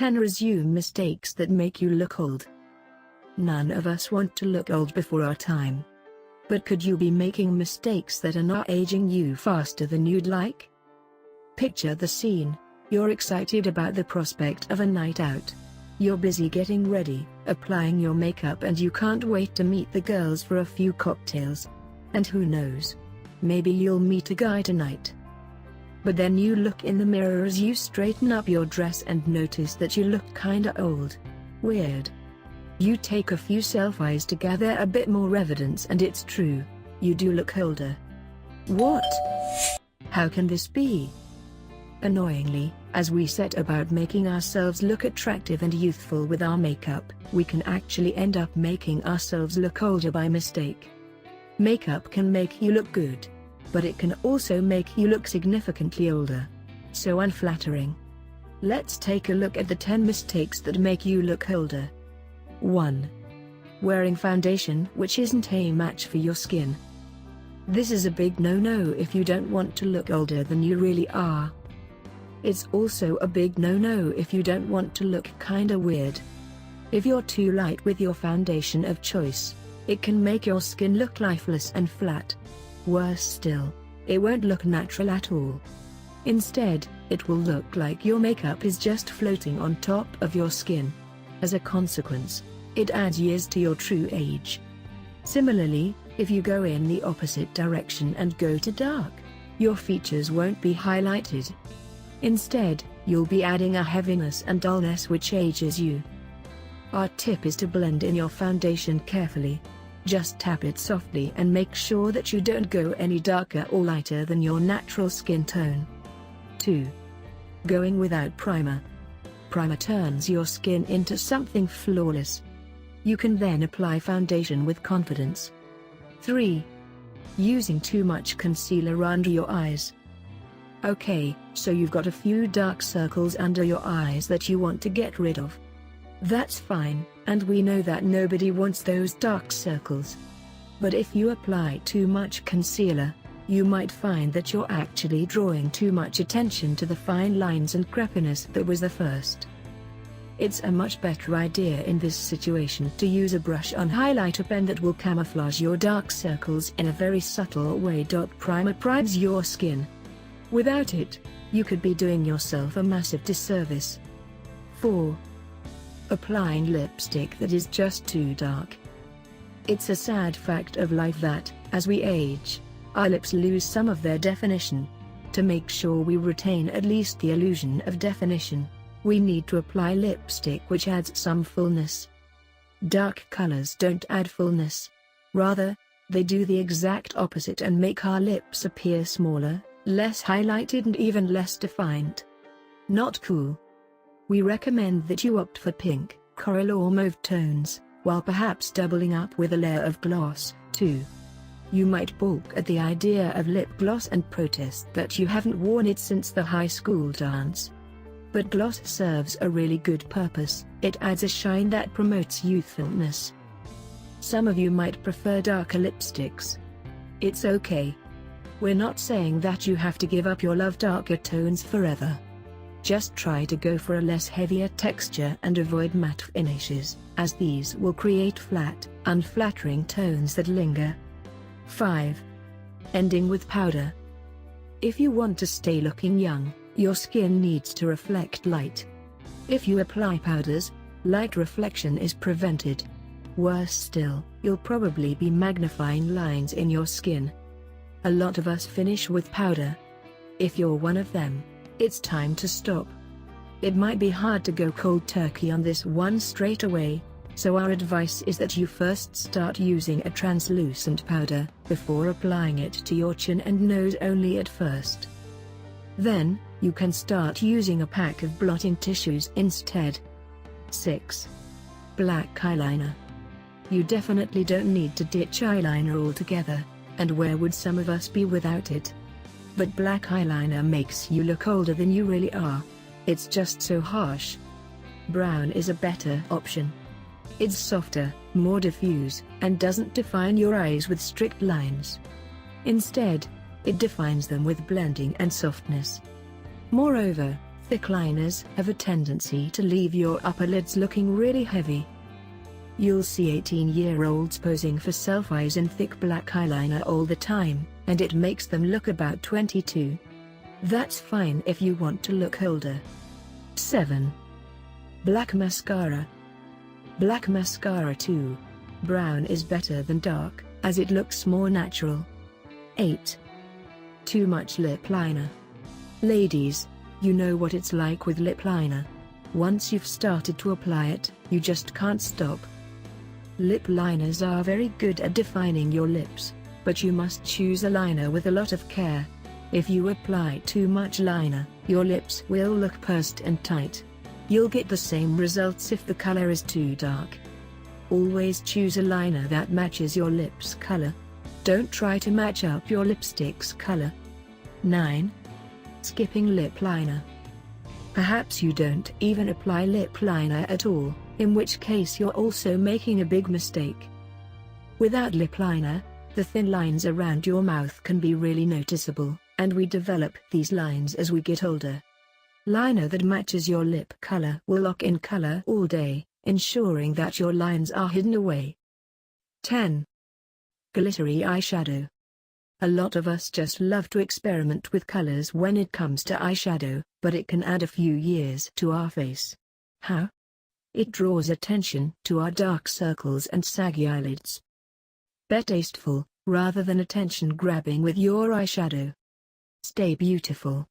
10 Resume mistakes that make you look old. None of us want to look old before our time. But could you be making mistakes that are not aging you faster than you'd like? Picture the scene. You're excited about the prospect of a night out. You're busy getting ready, applying your makeup, and you can't wait to meet the girls for a few cocktails. And who knows? Maybe you'll meet a guy tonight. But then you look in the mirror as you straighten up your dress and notice that you look kinda old. Weird. You take a few selfies to gather a bit more evidence, and it's true. You do look older. What? How can this be? Annoyingly, as we set about making ourselves look attractive and youthful with our makeup, we can actually end up making ourselves look older by mistake. Makeup can make you look good, but it can also make you look significantly older. So unflattering. Let's take a look at the 10 mistakes that make you look older. 1. Wearing foundation which isn't a match for your skin. This is a big no-no if you don't want to look older than you really are. It's also a big no-no if you don't want to look kinda weird. If you're too light with your foundation of choice, it can make your skin look lifeless and flat. Worse still, it won't look natural at all. Instead, it will look like your makeup is just floating on top of your skin. As a consequence, it adds years to your true age. Similarly, if you go in the opposite direction and go to dark, your features won't be highlighted. Instead, you'll be adding a heaviness and dullness which ages you. Our tip is to blend in your foundation carefully. Just tap it softly and make sure that you don't go any darker or lighter than your natural skin tone. 2. Going without primer. Primer turns your skin into something flawless. You can then apply foundation with confidence. 3. Using too much concealer under your eyes. Okay, so you've got a few dark circles under your eyes that you want to get rid of. That's fine, and we know that nobody wants those dark circles. But if you apply too much concealer, you might find that you're actually drawing too much attention to the fine lines and crepiness that was the first. It's a much better idea in this situation to use a brush on highlighter pen that will camouflage your dark circles in a very subtle way. Primer primes your skin. Without it, you could be doing yourself a massive disservice. 4. Applying lipstick that is just too dark. It's a sad fact of life that, as we age, our lips lose some of their definition. To make sure we retain at least the illusion of definition, we need to apply lipstick which adds some fullness. Dark colors don't add fullness. Rather, they do the exact opposite and make our lips appear smaller, less highlighted, and even less defined. Not cool. We recommend that you opt for pink, coral or mauve tones, while perhaps doubling up with a layer of gloss, too. You might balk at the idea of lip gloss and protest that you haven't worn it since the high school dance. But gloss serves a really good purpose. It adds a shine that promotes youthfulness. Some of you might prefer darker lipsticks. It's okay. We're not saying that you have to give up your love darker tones forever. Just try to go for a less heavier texture and avoid matte finishes, as these will create flat, unflattering tones that linger. 5. Ending with powder. If you want to stay looking young, your skin needs to reflect light. If you apply powders, light reflection is prevented. Worse still, you'll probably be magnifying lines in your skin. A lot of us finish with powder. If you're one of them, it's time to stop. It might be hard to go cold turkey on this one straight away, so our advice is that you first start using a translucent powder, before applying it to your chin and nose only at first. Then, you can start using a pack of blotting tissues instead. 6. Black eyeliner. You definitely don't need to ditch eyeliner altogether, and where would some of us be without it? But black eyeliner makes you look older than you really are. It's just so harsh. Brown is a better option. It's softer, more diffuse, and doesn't define your eyes with strict lines. Instead, it defines them with blending and softness. Moreover, Thick liners have a tendency to leave your upper lids looking really heavy. You'll see 18-year-olds posing for selfies in thick black eyeliner all the time, and it makes them look about 22. That's fine if you want to look older. 7. Black mascara. Black mascara too. Brown is better than dark, as it looks more natural. 8. Too much lip liner. Ladies, you know what it's like with lip liner. Once you've started to apply it, you just can't stop. Lip liners are very good at defining your lips, but you must choose a liner with a lot of care. If you apply too much liner, your lips will look pursed and tight. You'll get the same results if the color is too dark. Always choose a liner that matches your lips' color. Don't try to match up your lipstick's color. 9. Skipping lip liner. Perhaps you don't even apply lip liner at all, in which case you're also making a big mistake. Without lip liner, the thin lines around your mouth can be really noticeable, and we develop these lines as we get older. Liner that matches your lip color will lock in color all day, ensuring that your lines are hidden away. 10. Glittery eyeshadow. A lot of us just love to experiment with colors when it comes to eyeshadow, but it can add a few years to our face. How? It draws attention to our dark circles and saggy eyelids. Be tasteful, rather than attention-grabbing with your eyeshadow. Stay beautiful.